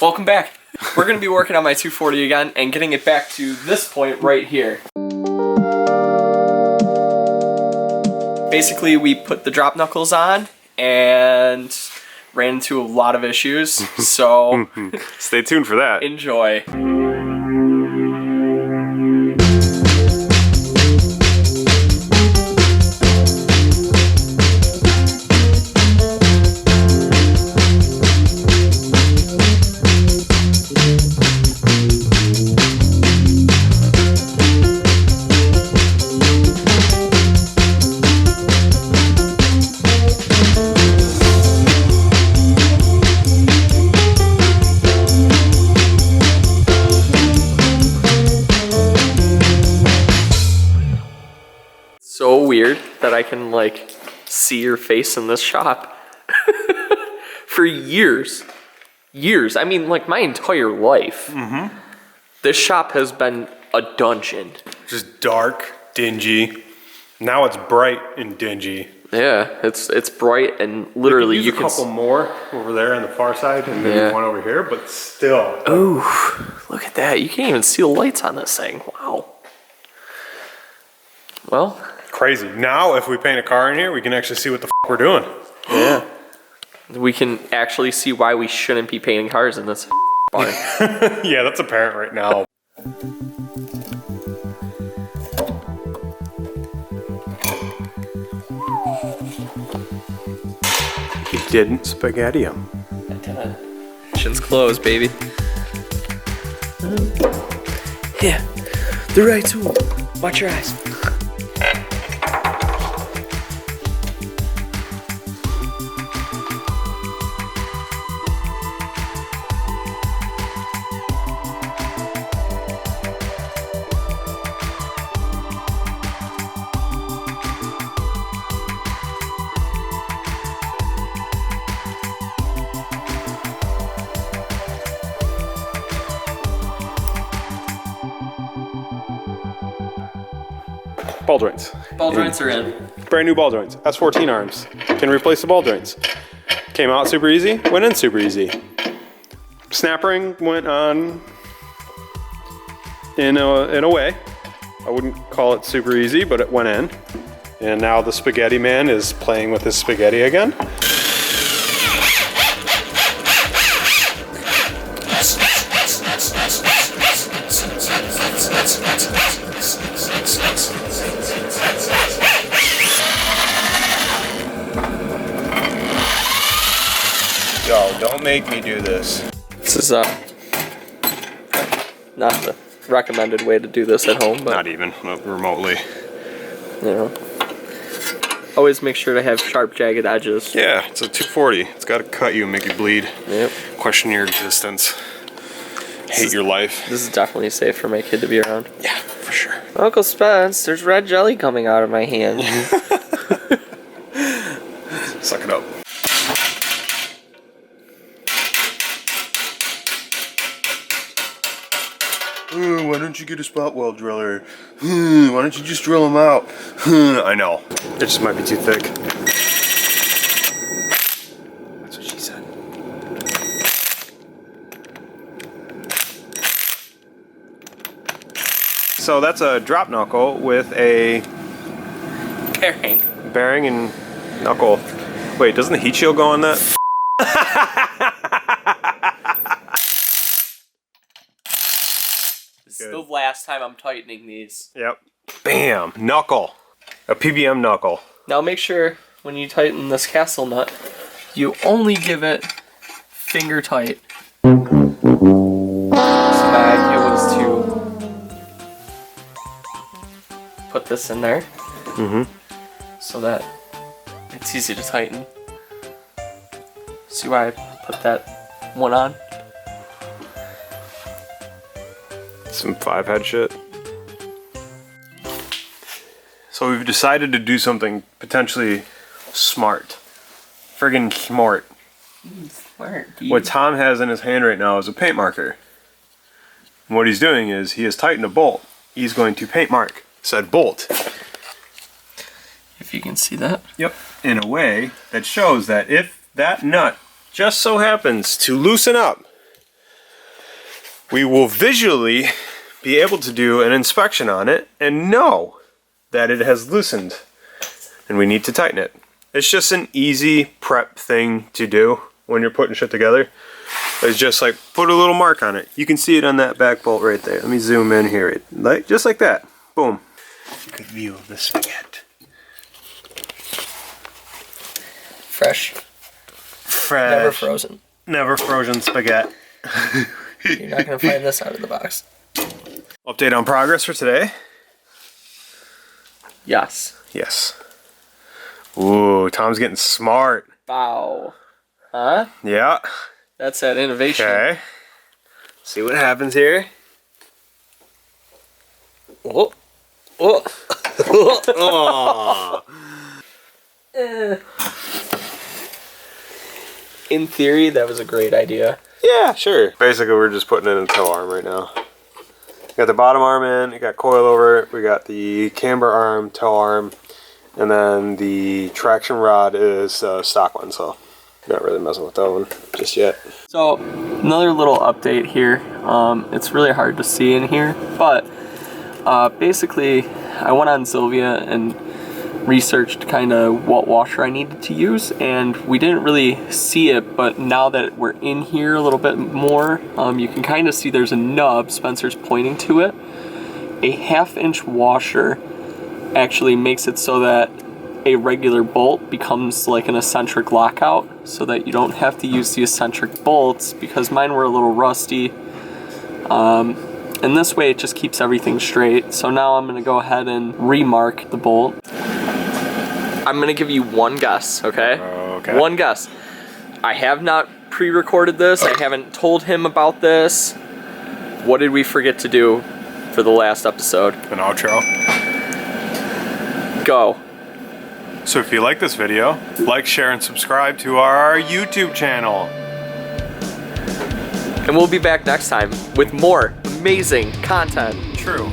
Welcome back. We're going to be working on my 240 again and getting it back to this point right here. Basically, we put the drop knuckles on and ran into a lot of issues, so stay tuned for that. Enjoy. So weird that I can like see your face in this shop for years. I mean, like my entire life. This shop has been a dungeon. Just dark, dingy. Now it's bright and dingy. Yeah, it's bright and literally you can. Use a couple more over there on the far side, and maybe one over here, but still. Oh, look at that! You can't even see the lights on this thing. Wow. Well. Crazy. Now, if we paint a car in here, we can actually see what the f we're doing. Yeah. We can actually see why we shouldn't be painting cars in this barn. Yeah, that's apparent right now. You didn't spaghetti him. I didn't. Kitchen's closed, baby. Yeah, the right tool. Watch your eyes. Ball joints. Ball joints are in. Brand new ball joints. S14 arms. Can replace the ball joints. Came out super easy, went in super easy. Snap ring went on in a way. I wouldn't call it super easy, but it went in. And now the spaghetti man is playing with his spaghetti again. Yo, don't make me do this. This is not the recommended way to do this at home, but Not even remotely. you know, always make sure to have sharp, jagged edges. Yeah, it's a 240. It's got to cut you and make you bleed. Yep. Question your existence. Hate your life. This is definitely safe for my kid to be around. Yeah, for sure. Uncle Spence, there's red jelly coming out of my hand. Suck it up. Why don't you get a spot weld driller? Why don't you just drill them out? I know. It just might be too thick. That's what she said. So that's a drop knuckle with a bearing and knuckle. Wait, doesn't the heat shield go on that? This is the last time I'm tightening these. Yep. Bam! Knuckle. A PBM knuckle. Now make sure when you tighten this castle nut, you only give it finger tight. So my idea was to put this in there. So that it's easy to tighten. See why I put that one on? Some 5-head shit. So we've decided to do something potentially smart. Friggin' smart. Smart, dude. What Tom has in his hand right now is a paint marker. And what he's doing is he has tightened a bolt. He's going to paint mark said bolt. If you can see that. Yep. In a way that shows that if that nut just so happens to loosen up we will visually be able to do an inspection on it and know that it has loosened and we need to tighten it. It's just an easy prep thing to do when you're putting shit together. It's just like put a little mark on it. You can see it on that back bolt right there. Let me zoom in here. Like just like that. Boom. Good view of the spaghetti. Fresh. Fresh. Never frozen. Never frozen spaghetti. You're not going to find this out of the box. Update on progress for today? Yes. Yes. Ooh, Tom's getting smart. Wow. Huh? Yeah. That's that innovation. Okay. See what happens here. Oh. Oh. Oh. In theory, that was a great idea. Yeah, sure. Basically, we're just putting it in a tow arm right now. Got the bottom arm in, you got coil over it, we got the camber arm, tow arm, and then the traction rod is a stock one, so not really messing with that one just yet. So, another little update here. It's really hard to see in here, but basically, I went on Sylvia and researched kind of what washer I needed to use, and we didn't really see it, but now that we're in here a little bit more, you can kind of see there's a nub. Spencer's pointing to it. A 1/2 inch washer actually makes it so that a regular bolt becomes like an eccentric lockout, so that you don't have to use the eccentric bolts, because mine were a little rusty. And this way it just keeps everything straight. So now I'm gonna go ahead and remark the bolt. I'm gonna give you one guess, okay? Okay. One guess. I have not pre-recorded this. I haven't told him about this. What did we forget to do for the last episode? An outro. Go. So if you like this video, like, share, and subscribe to our YouTube channel. And we'll be back next time with more amazing content. True.